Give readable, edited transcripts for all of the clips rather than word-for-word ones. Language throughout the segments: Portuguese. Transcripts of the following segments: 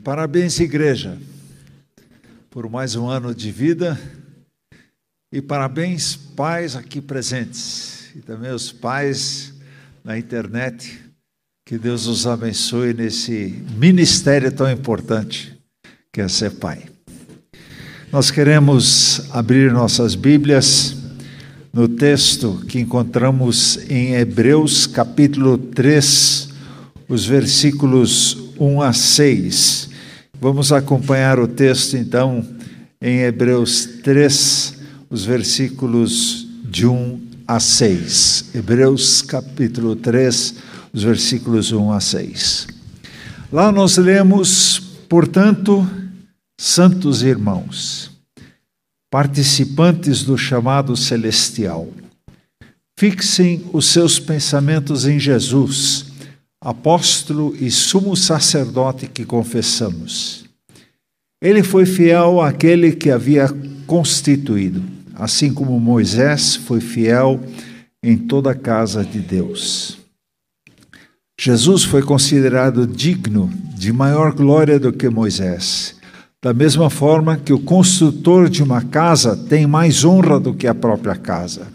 Parabéns, igreja, por mais um ano de vida e parabéns, pais aqui presentes e também os pais na internet. Que Deus os abençoe nesse ministério tão importante que é ser pai. Nós queremos abrir nossas Bíblias no texto que encontramos em Hebreus capítulo 3, os versículos 1 a 6. Vamos acompanhar o texto então em Hebreus 3, os versículos de 1 a 6. Hebreus capítulo 3, os versículos 1 a 6. Lá nós lemos: portanto, santos irmãos, participantes do chamado celestial, fixem os seus pensamentos em Jesus, apóstolo e sumo sacerdote que confessamos. Ele foi fiel àquele que havia constituído, assim como Moisés foi fiel em toda a casa de Deus. Jesus foi considerado digno de maior glória do que Moisés, da mesma forma que o construtor de uma casa tem mais honra do que a própria casa.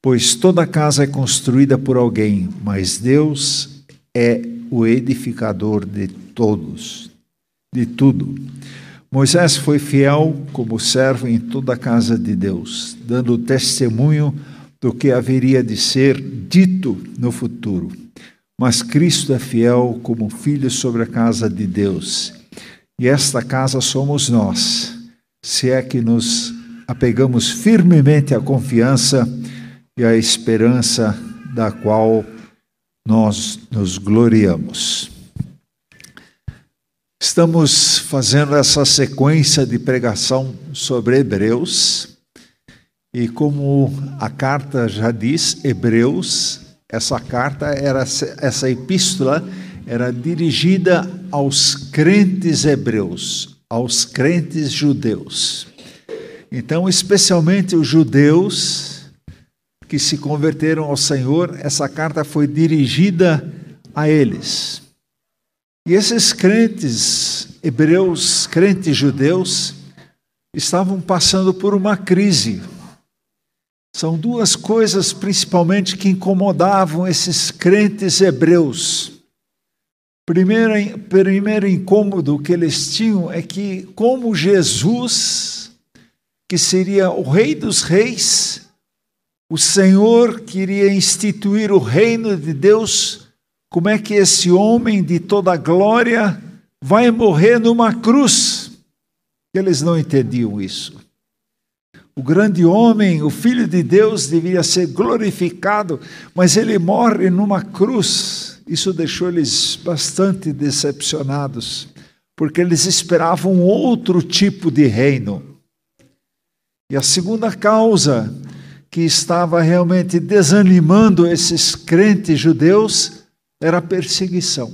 Pois toda casa é construída por alguém, mas Deus é o edificador de todos, de tudo. Moisés foi fiel como servo em toda a casa de Deus, dando testemunho do que haveria de ser dito no futuro. Mas Cristo é fiel como filho sobre a casa de Deus. E esta casa somos nós, se é que nos apegamos firmemente à confiança e à esperança da qual nós nos gloriamos. Estamos fazendo essa sequência de pregação sobre Hebreus, e como a carta já diz, Hebreus, essa epístola era dirigida aos crentes hebreus, aos crentes judeus. Então, especialmente os judeus que se converteram ao Senhor, essa carta foi dirigida a eles. E esses crentes hebreus, crentes judeus, estavam passando por uma crise. São duas coisas principalmente que incomodavam esses crentes hebreus. Primeiro incômodo que eles tinham é que, como Jesus, que seria o Rei dos Reis, o Senhor queria instituir o reino de Deus, como é que esse homem de toda glória vai morrer numa cruz? Eles não entendiam isso. O grande homem, o Filho de Deus, deveria ser glorificado, mas ele morre numa cruz. Isso deixou eles bastante decepcionados, porque eles esperavam outro tipo de reino. E a segunda causa que estava realmente desanimando esses crentes judeus era a perseguição.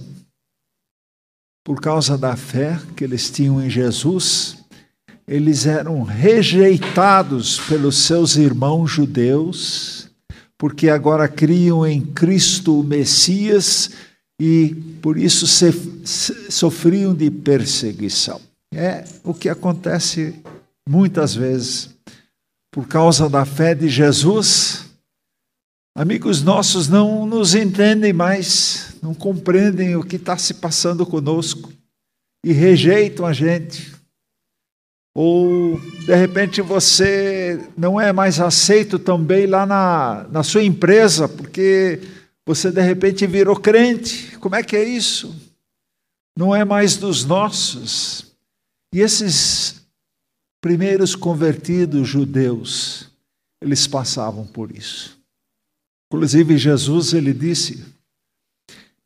Por causa da fé que eles tinham em Jesus, eles eram rejeitados pelos seus irmãos judeus, porque agora criam em Cristo o Messias e por isso sofriam de perseguição. É o que acontece muitas vezes. Por causa da fé de Jesus, amigos nossos não nos entendem mais, não compreendem o que está se passando conosco e rejeitam a gente. Ou, de repente, você não é mais aceito também lá na sua empresa, porque você, de repente, virou crente. Como é que é isso? Não é mais dos nossos. E esses primeiros convertidos judeus, eles passavam por isso. Inclusive, Jesus, ele disse,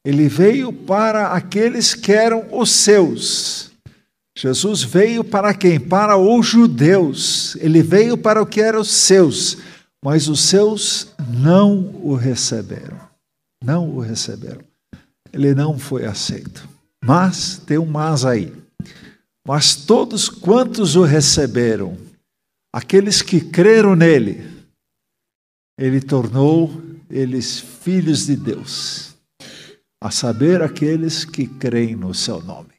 ele veio para aqueles que eram os seus. Jesus veio para quem? Para os judeus. Ele veio para o que eram os seus, mas os seus não o receberam. Não o receberam. Ele não foi aceito. Mas, tem um mas aí. Mas todos quantos o receberam, aqueles que creram nele, ele tornou eles filhos de Deus, a saber, aqueles que creem no seu nome.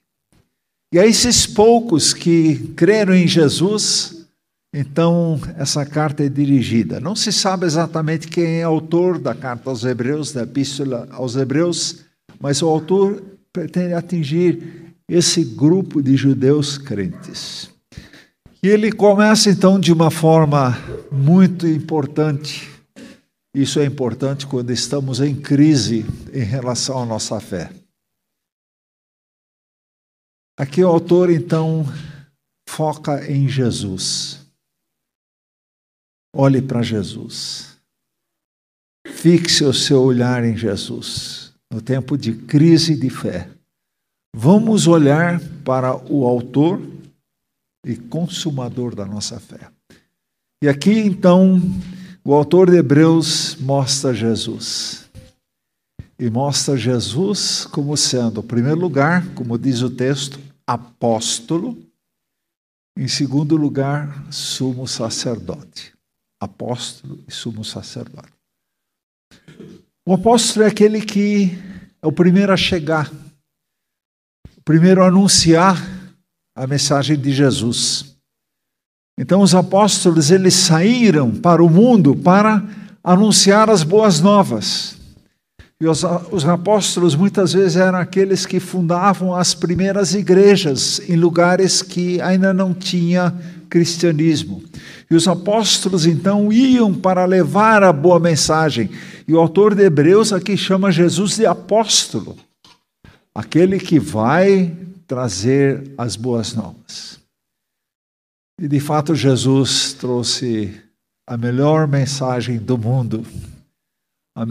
E a esses poucos que creram em Jesus, então essa carta é dirigida. Não se sabe exatamente quem é autor da carta aos Hebreus, da epístola aos Hebreus, mas o autor pretende atingir esse grupo de judeus crentes. E ele começa então de uma forma muito importante. Isso é importante quando estamos em crise em relação à nossa fé. Aqui o autor então foca em Jesus. Olhe para Jesus. Fixe o seu olhar em Jesus. No tempo de crise de fé, vamos olhar para o autor e consumador da nossa fé. E aqui, então, o autor de Hebreus mostra Jesus. E mostra Jesus como sendo, em primeiro lugar, como diz o texto, apóstolo. Em segundo lugar, sumo sacerdote. Apóstolo e sumo sacerdote. O apóstolo é aquele que é o primeiro a chegar, o primeiro a anunciar a mensagem de Jesus. Então os apóstolos, eles saíram para o mundo para anunciar as boas novas. E os apóstolos muitas vezes eram aqueles que fundavam as primeiras igrejas em lugares que ainda não tinha cristianismo. E os apóstolos então iam para levar a boa mensagem. E o autor de Hebreus aqui chama Jesus de apóstolo, aquele que vai trazer as boas novas. E de fato Jesus trouxe a melhor mensagem do mundo, a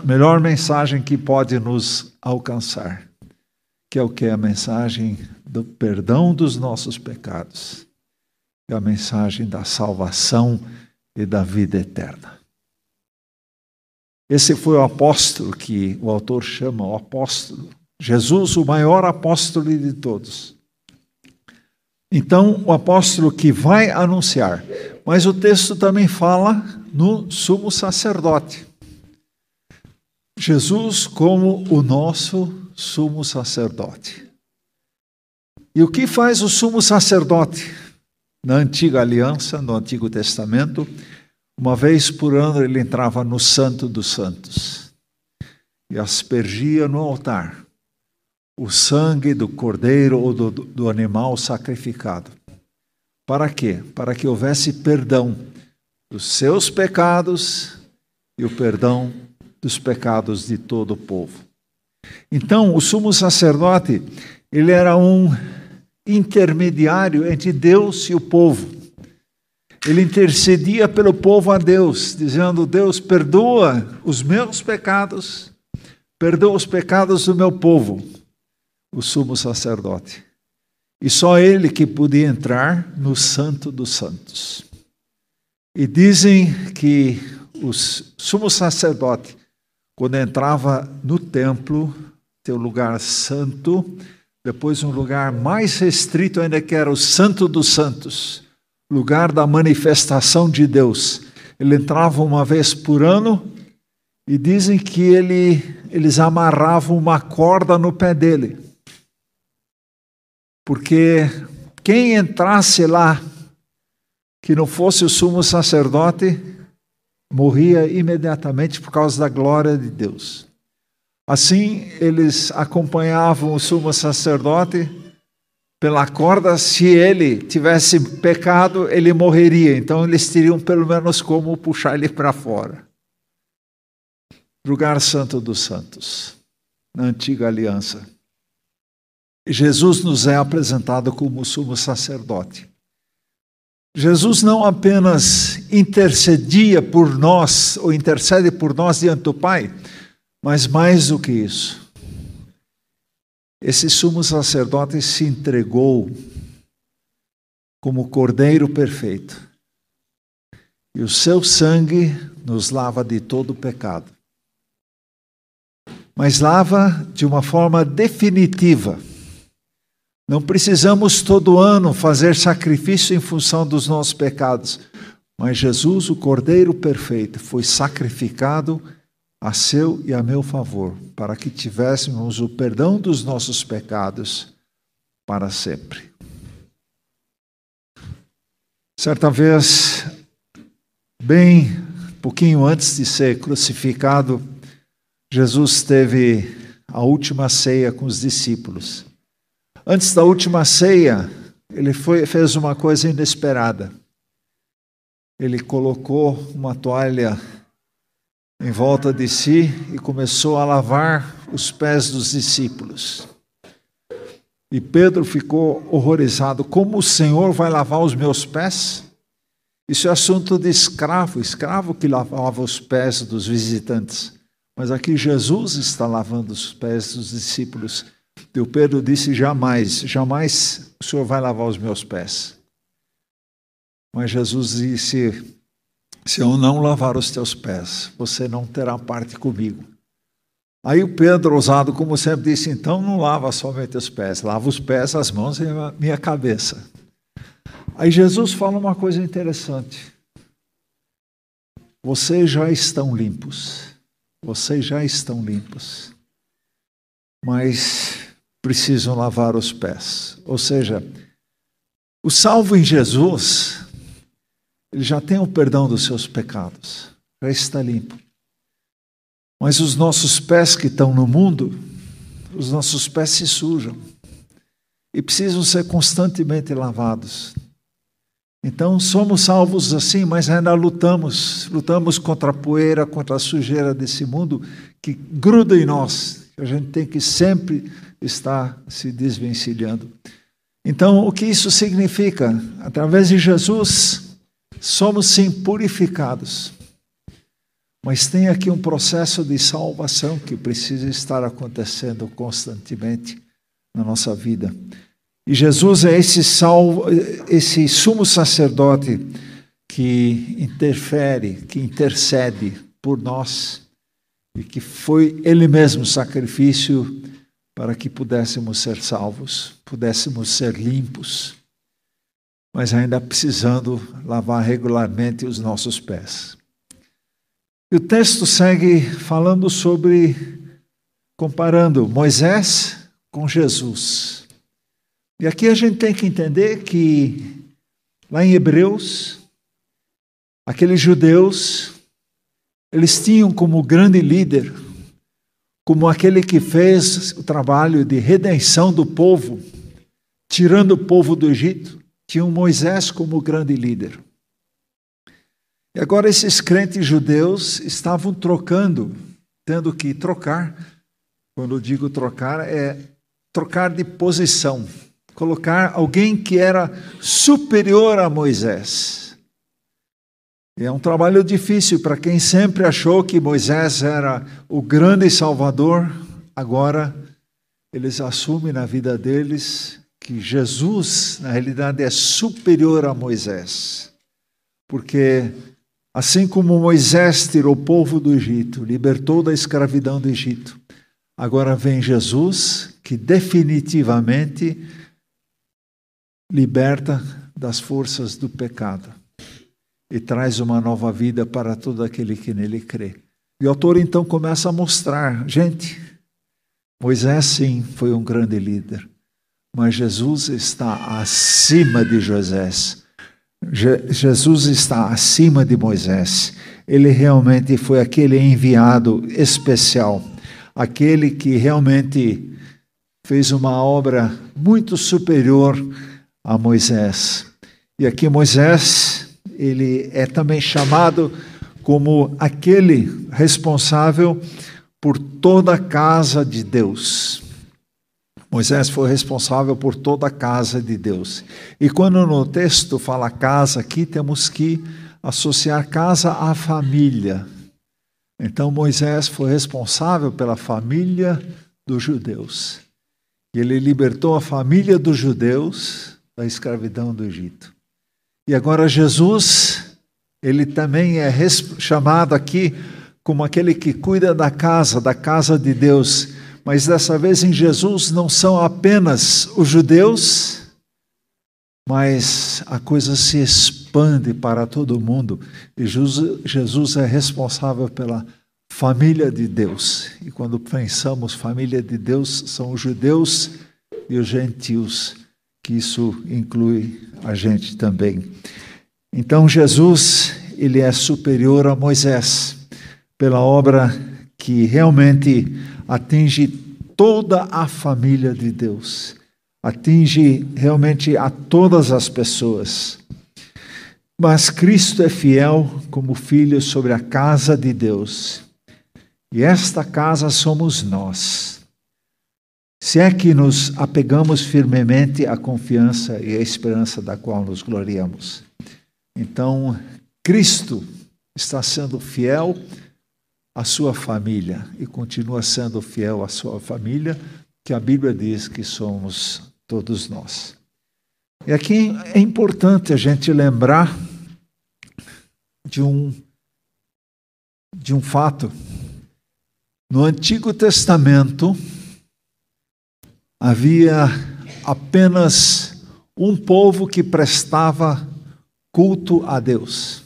melhor mensagem que pode nos alcançar, que é o que? A mensagem do perdão dos nossos pecados, é a mensagem da salvação e da vida eterna. Esse foi o apóstolo que o autor chama o apóstolo. Jesus, o maior apóstolo de todos. Então, o apóstolo que vai anunciar. Mas o texto também fala no sumo sacerdote. Jesus como o nosso sumo sacerdote. E o que faz o sumo sacerdote? Na antiga aliança, no Antigo Testamento, uma vez por ano ele entrava no Santo dos Santos e aspergia no altar o sangue do cordeiro ou do animal sacrificado. Para quê? Para que houvesse perdão dos seus pecados e o perdão dos pecados de todo o povo. Então, o sumo sacerdote, ele era um intermediário entre Deus e o povo. Ele intercedia pelo povo a Deus, dizendo: Deus, perdoa os meus pecados, perdoa os pecados do meu povo, o sumo sacerdote. E só ele que podia entrar no Santo dos Santos. E dizem que o sumo sacerdote, quando entrava no templo, teu lugar santo, depois um lugar mais restrito ainda, que era o Santo dos Santos, lugar da manifestação de Deus. Ele entrava uma vez por ano e dizem que eles amarravam uma corda no pé dele. Porque quem entrasse lá, que não fosse o sumo sacerdote, morria imediatamente por causa da glória de Deus. Assim, eles acompanhavam o sumo sacerdote pela corda. Se ele tivesse pecado, ele morreria. Então, eles teriam pelo menos como puxar ele para fora. Lugar santo dos santos, na antiga aliança. Jesus nos é apresentado como sumo sacerdote. Jesus não apenas intercedia por nós, ou intercede por nós diante do Pai, mas mais do que isso. Esse sumo sacerdote se entregou como cordeiro perfeito. E o seu sangue nos lava de todo pecado. Mas lava de uma forma definitiva. Não precisamos todo ano fazer sacrifício em função dos nossos pecados. Mas Jesus, o Cordeiro perfeito, foi sacrificado a seu e a meu favor, para que tivéssemos o perdão dos nossos pecados para sempre. Certa vez, bem pouquinho antes de ser crucificado, Jesus teve a última ceia com os discípulos. Antes da última ceia, ele fez uma coisa inesperada. Ele colocou uma toalha em volta de si e começou a lavar os pés dos discípulos. E Pedro ficou horrorizado. Como o Senhor vai lavar os meus pés? Isso é assunto de escravo que lavava os pés dos visitantes. Mas aqui Jesus está lavando os pés dos discípulos. E o Pedro disse, jamais o Senhor vai lavar os meus pés. Mas Jesus disse, se eu não lavar os teus pés, você não terá parte comigo. Aí o Pedro, ousado como sempre, disse, então não lava somente os pés, lava os pés, as mãos e a minha cabeça. Aí Jesus fala uma coisa interessante. Vocês já estão limpos, mas precisam lavar os pés. Ou seja, o salvo em Jesus, ele já tem o perdão dos seus pecados, já está limpo. Mas os nossos pés que estão no mundo, os nossos pés se sujam e precisam ser constantemente lavados. Então somos salvos assim, mas ainda lutamos contra a poeira, contra a sujeira desse mundo que gruda em nós. A gente tem que sempre estar se desvencilhando. Então o que isso significa? Através de Jesus, somos sim purificados. Mas tem aqui um processo de salvação que precisa estar acontecendo constantemente na nossa vida. E Jesus é esse sumo sacerdote que intercede por nós e que foi Ele mesmo sacrifício para que pudéssemos ser salvos, pudéssemos ser limpos, mas ainda precisando lavar regularmente os nossos pés. E o texto segue falando comparando Moisés com Jesus. E aqui a gente tem que entender que, lá em Hebreus, aqueles judeus, eles tinham como grande líder, como aquele que fez o trabalho de redenção do povo, tirando o povo do Egito, tinham Moisés como grande líder. E agora esses crentes judeus estavam tendo que trocar. Quando eu digo trocar, é trocar de posição. Colocar alguém que era superior a Moisés. E é um trabalho difícil para quem sempre achou que Moisés era o grande Salvador. Agora, eles assumem na vida deles que Jesus, na realidade, é superior a Moisés. Porque assim como Moisés tirou o povo do Egito, libertou da escravidão do Egito, agora vem Jesus, que definitivamente liberta das forças do pecado e traz uma nova vida para todo aquele que nele crê. E o autor então começa a mostrar, gente, Moisés sim foi um grande líder, mas Jesus está acima de Moisés. Jesus está acima de Moisés. Ele realmente foi aquele enviado especial, aquele que realmente fez uma obra muito superior a Moisés. E aqui Moisés, ele é também chamado como aquele responsável por toda a casa de Deus. Moisés foi responsável por toda a casa de Deus. E quando no texto fala casa aqui, temos que associar casa à família. Então Moisés foi responsável pela família dos judeus. E ele libertou a família dos judeus da escravidão do Egito. E agora Jesus, ele também é chamado aqui como aquele que cuida da casa de Deus. Mas dessa vez em Jesus não são apenas os judeus, mas a coisa se expande para todo mundo. E Jesus é responsável pela família de Deus. E quando pensamos família de Deus, são os judeus e os gentios, que isso inclui a gente também. Então Jesus, ele é superior a Moisés, pela obra que realmente atinge toda a família de Deus, atinge realmente a todas as pessoas. Mas Cristo é fiel como filho sobre a casa de Deus, e esta casa somos nós. Se é que nos apegamos firmemente à confiança e à esperança da qual nos gloriamos. Então, Cristo está sendo fiel à sua família e continua sendo fiel à sua família, que a Bíblia diz que somos todos nós. E aqui é importante a gente lembrar de um fato. No Antigo Testamento, havia apenas um povo que prestava culto a Deus,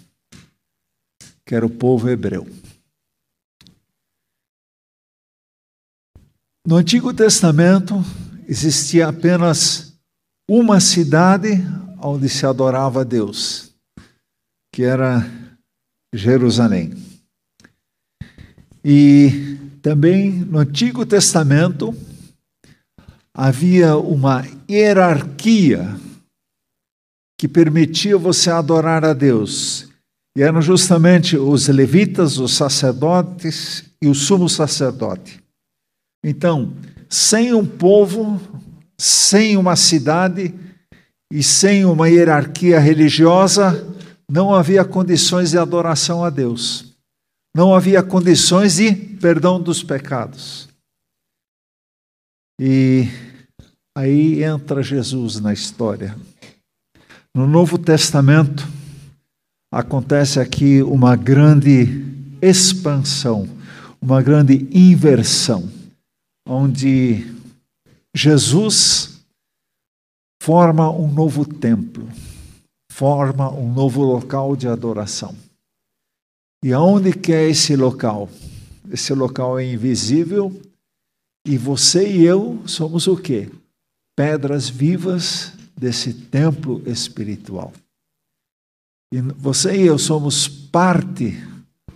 que era o povo hebreu. No Antigo Testamento, existia apenas uma cidade onde se adorava a Deus, que era Jerusalém. E também no Antigo Testamento havia uma hierarquia que permitia você adorar a Deus. E eram justamente os levitas, os sacerdotes e o sumo sacerdote. Então, sem um povo, sem uma cidade e sem uma hierarquia religiosa, não havia condições de adoração a Deus. Não havia condições de perdão dos pecados. E aí entra Jesus na história. No Novo Testamento, acontece aqui uma grande expansão, uma grande inversão, onde Jesus forma um novo templo, forma um novo local de adoração. E aonde que é esse local? Esse local é invisível e você e eu somos o quê? Pedras vivas desse templo espiritual. E você e eu somos parte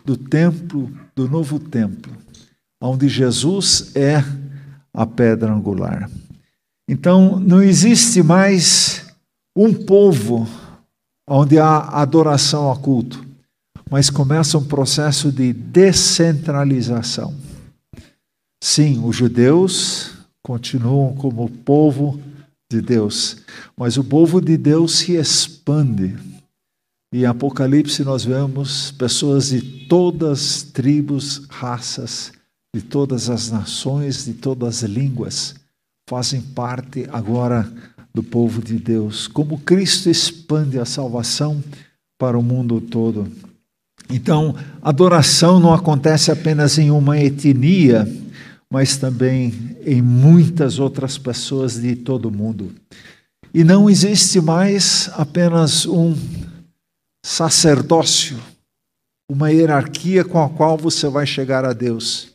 do templo, do novo templo, onde Jesus é a pedra angular. Então, não existe mais um povo onde há adoração a culto, mas começa um processo de descentralização. Sim, os judeus continuam como povo de Deus, mas o povo de Deus se expande. E em Apocalipse nós vemos pessoas de todas as tribos, raças, de todas as nações, de todas as línguas, fazem parte agora do povo de Deus. Como Cristo expande a salvação para o mundo todo. Então, adoração não acontece apenas em uma etnia, mas também em muitas outras pessoas de todo o mundo. E não existe mais apenas um sacerdócio, uma hierarquia com a qual você vai chegar a Deus.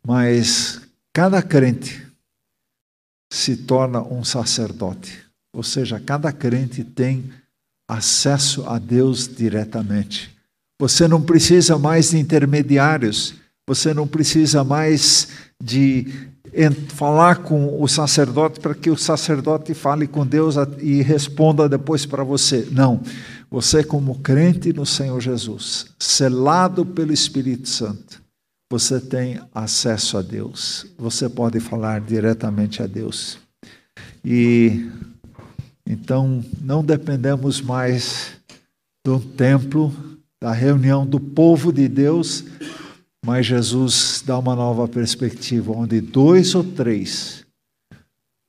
Mas cada crente se torna um sacerdote. Ou seja, cada crente tem acesso a Deus diretamente. Você não precisa mais de intermediários. Você não precisa mais de falar com o sacerdote para que o sacerdote fale com Deus e responda depois para você. Não. Você, como crente no Senhor Jesus, selado pelo Espírito Santo, você tem acesso a Deus. Você pode falar diretamente a Deus. E então não dependemos mais do templo, da reunião do povo de Deus, mas Jesus dá uma nova perspectiva, onde 2 ou 3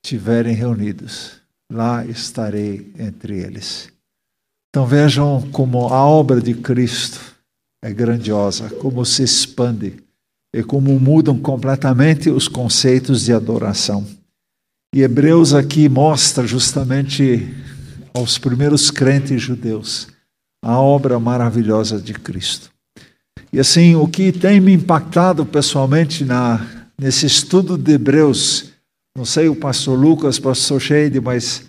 estiverem reunidos, lá estarei entre eles. Então vejam como a obra de Cristo é grandiosa, como se expande e como mudam completamente os conceitos de adoração. E Hebreus aqui mostra justamente aos primeiros crentes judeus a obra maravilhosa de Cristo. E assim, o que tem me impactado pessoalmente nesse estudo de Hebreus, Não sei o pastor Lucas, pastor Sheide, mas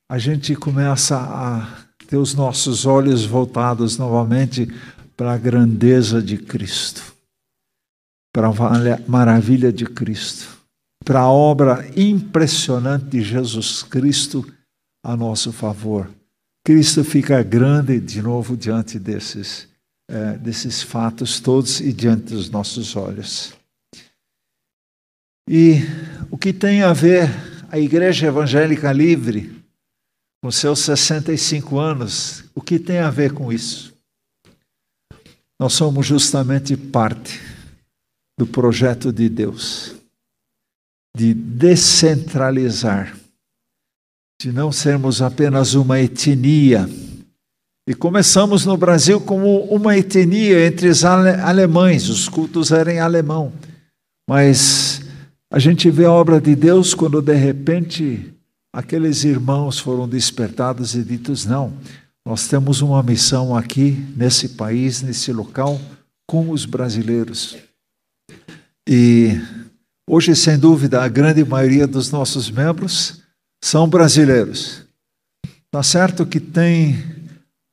a gente começa a ter os nossos olhos voltados novamente para a grandeza de Cristo, para a maravilha de Cristo, para a obra impressionante de Jesus Cristo a nosso favor. Cristo fica grande de novo diante desses fatos todos e diante dos nossos olhos. E o que tem a ver a Igreja Evangélica Livre, com seus 65 anos, o que tem a ver com isso? Nós somos justamente parte do projeto de Deus, de descentralizar, de não sermos apenas uma etnia. E começamos no Brasil como uma etnia entre os alemães, os cultos eram em alemão. Mas a gente vê a obra de Deus quando de repente aqueles irmãos foram despertados e ditos, não, nós temos uma missão aqui nesse país, nesse local, com os brasileiros. E hoje, sem dúvida, a grande maioria dos nossos membros são brasileiros. Tá certo que tem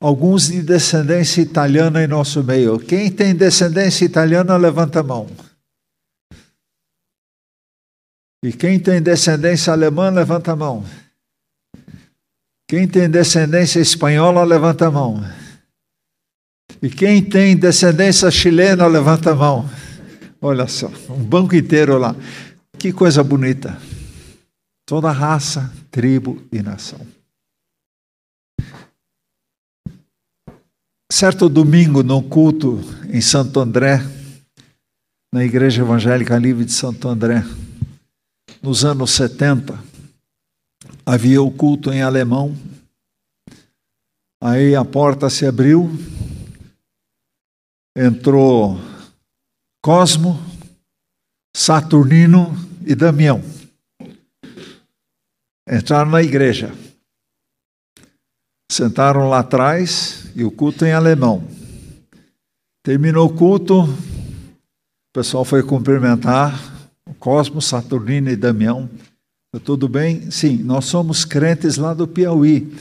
alguns de descendência italiana em nosso meio. Quem tem descendência italiana, levanta a mão. E quem tem descendência alemã, levanta a mão. Quem tem descendência espanhola, levanta a mão. E quem tem descendência chilena, levanta a mão. Olha só, um banco inteiro lá. Que coisa bonita. Toda raça, tribo e nação. Certo domingo, no culto em Santo André, na Igreja Evangélica Livre de Santo André, nos anos 70, havia o culto em alemão. Aí a porta se abriu, entrou Cosmo, Saturnino e Damião. Entraram na igreja. Sentaram lá atrás e o culto em alemão. Terminou o culto, o pessoal foi cumprimentar o Cosmo, Saturnino e Damião. Tudo bem? Sim, nós somos crentes lá do Piauí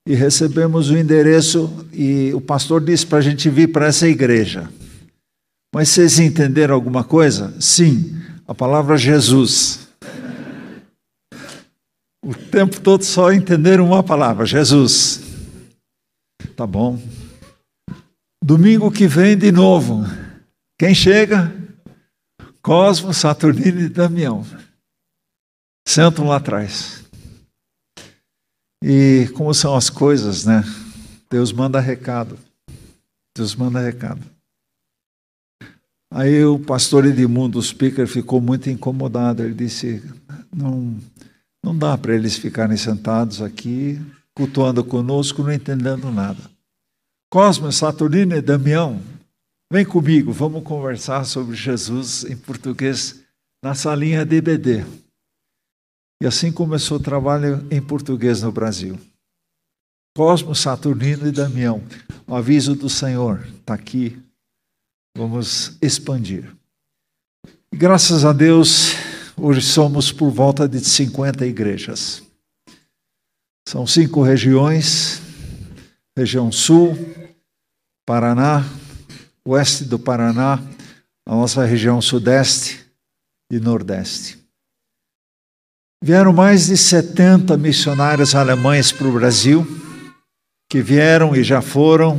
e recebemos o endereço e o pastor disse para a gente vir para essa igreja. Mas vocês entenderam alguma coisa? Sim, a palavra Jesus. O tempo todo só entenderam uma palavra, Jesus. Tá bom. Domingo que vem de novo. Quem chega? Cosmo, Saturnino e Damião. Sentam lá atrás. E como são as coisas, né? Deus manda recado. Deus manda recado. Aí o pastor Edmundo, o speaker, ficou muito incomodado. Ele disse, não dá para eles ficarem sentados aqui, cultuando conosco, não entendendo nada. Cosmo, Saturnino e Damião, vem comigo, vamos conversar sobre Jesus em português na salinha DBD. E assim começou o trabalho em português no Brasil. Cosmo, Saturnino e Damião. O aviso do Senhor está aqui. Vamos expandir. E graças a Deus, hoje somos por volta de 50 igrejas. São 5 regiões. Região Sul, Paraná, Oeste do Paraná, a nossa região Sudeste e Nordeste. Vieram mais de 70 missionários alemães para o Brasil, que vieram e já foram,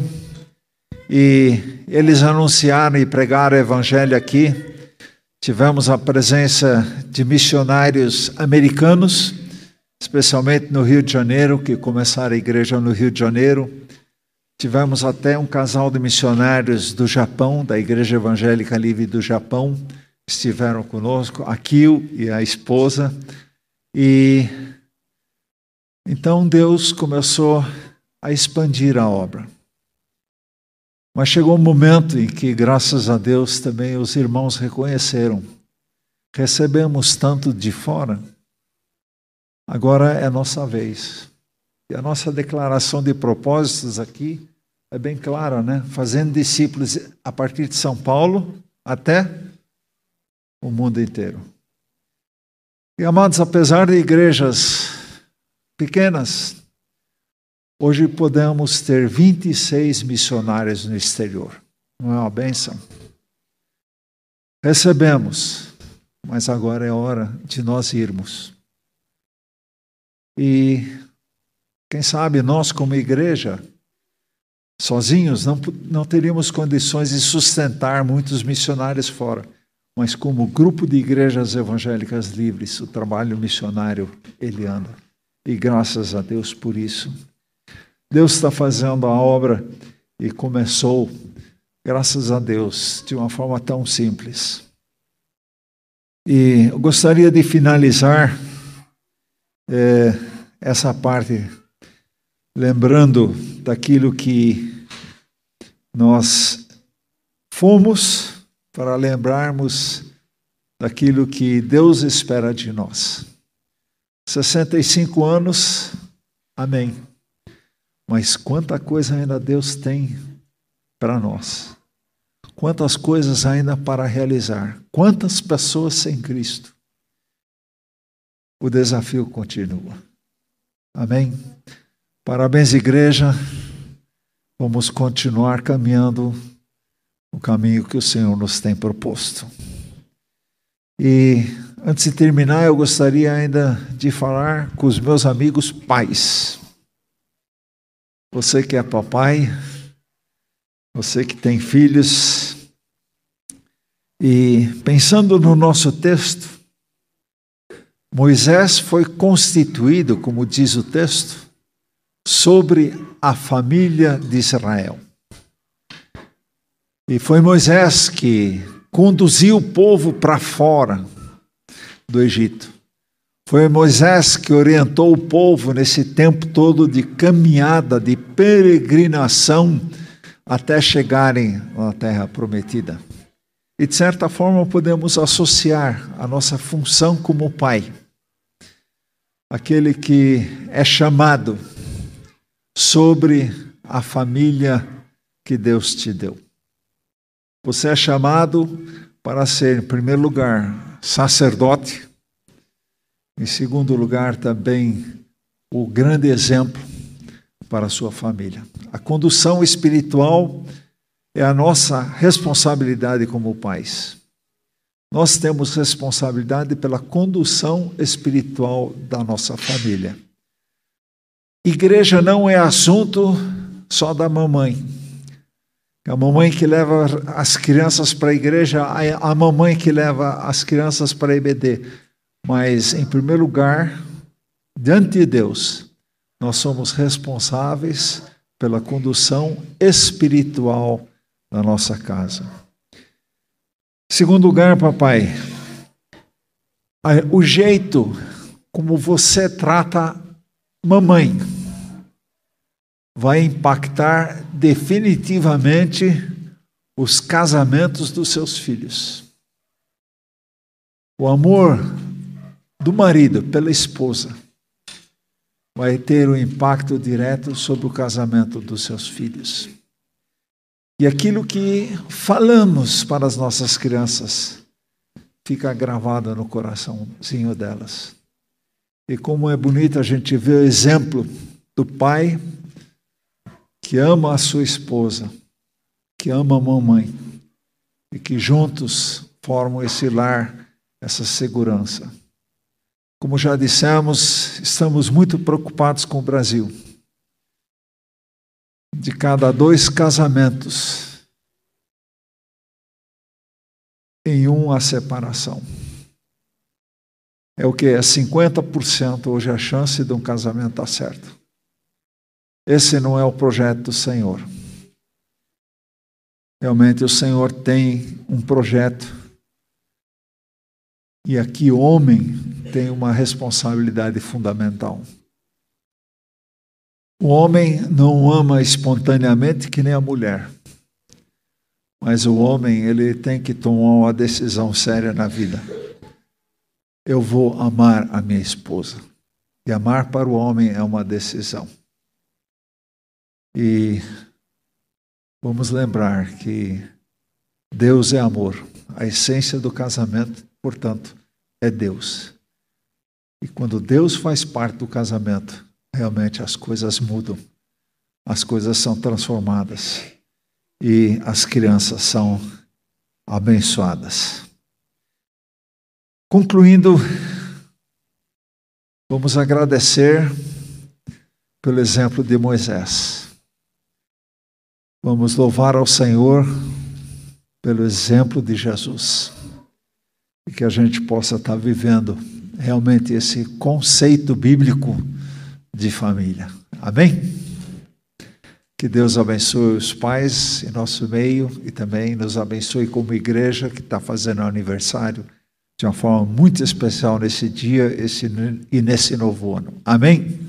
e eles anunciaram e pregaram o evangelho aqui. Tivemos a presença de missionários americanos, especialmente no Rio de Janeiro, que começaram a igreja no Rio de Janeiro. Tivemos até um casal de missionários do Japão, da Igreja Evangélica Livre do Japão, que estiveram conosco, a Kio e a esposa. E então Deus começou a expandir a obra. Mas chegou um momento em que, graças a Deus, também os irmãos reconheceram. Recebemos tanto de fora, agora é nossa vez. E a nossa declaração de propósitos aqui é bem clara, né? Fazendo discípulos a partir de São Paulo até o mundo inteiro. E, amados, apesar de igrejas pequenas, hoje podemos ter 26 missionários no exterior. Não é uma bênção? Recebemos, mas agora é hora de nós irmos. E, quem sabe, nós como igreja, sozinhos, não teríamos condições de sustentar muitos missionários fora. Mas como grupo de igrejas evangélicas livres, o trabalho missionário, ele anda. E graças a Deus por isso. Deus está fazendo a obra e começou, graças a Deus, de uma forma tão simples. E eu gostaria de finalizar essa parte lembrando daquilo que nós fomos, para lembrarmos daquilo que Deus espera de nós. 65 anos, amém. Mas quanta coisa ainda Deus tem para nós. Quantas coisas ainda para realizar. Quantas pessoas sem Cristo. O desafio continua. Amém? Parabéns, igreja. Vamos continuar caminhando o caminho que o Senhor nos tem proposto. E antes de terminar, eu gostaria ainda de falar com os meus amigos pais. Você que é papai, você que tem filhos, e pensando no nosso texto, Moisés foi constituído, como diz o texto, sobre a família de Israel. E foi Moisés que conduziu o povo para fora do Egito. Foi Moisés que orientou o povo nesse tempo todo de caminhada, de peregrinação, até chegarem na terra prometida. E de certa forma podemos associar a nossa função como pai. Aquele que é chamado sobre a família que Deus te deu. Você é chamado para ser, em primeiro lugar, sacerdote. Em segundo lugar, também o grande exemplo para a sua família. A condução espiritual é a nossa responsabilidade como pais. Nós temos responsabilidade pela condução espiritual da nossa família. Igreja não é assunto só da mamãe. A mamãe que leva as crianças para a igreja, a mamãe que leva as crianças para a EBD. Mas, em primeiro lugar, diante de Deus, nós somos responsáveis pela condução espiritual da nossa casa. Segundo lugar, papai, o jeito como você trata mamãe vai impactar definitivamente os casamentos dos seus filhos. O amor do marido pela esposa vai ter um impacto direto sobre o casamento dos seus filhos. E aquilo que falamos para as nossas crianças fica gravado no coraçãozinho delas. E como é bonito a gente ver o exemplo do pai que ama a sua esposa, que ama a mamãe, e que juntos formam esse lar, essa segurança. Como já dissemos, estamos muito preocupados com o Brasil. De cada 2 casamentos, em um a separação. É o que? É 50% hoje a chance de um casamento dar certo. Esse não é o projeto do Senhor. Realmente o Senhor tem um projeto. E aqui o homem tem uma responsabilidade fundamental. O homem não ama espontaneamente que nem a mulher. Mas o homem, ele tem que tomar uma decisão séria na vida. Eu vou amar a minha esposa. E amar para o homem é uma decisão. E vamos lembrar que Deus é amor. A essência do casamento, portanto, é Deus. E quando Deus faz parte do casamento, realmente as coisas mudam, as coisas são transformadas e as crianças são abençoadas. Concluindo, vamos agradecer pelo exemplo de Moisés. Vamos louvar ao Senhor pelo exemplo de Jesus. E que a gente possa estar vivendo realmente esse conceito bíblico de família. Amém? Que Deus abençoe os pais em nosso meio e também nos abençoe como igreja que está fazendo aniversário de uma forma muito especial nesse dia e nesse novo ano. Amém?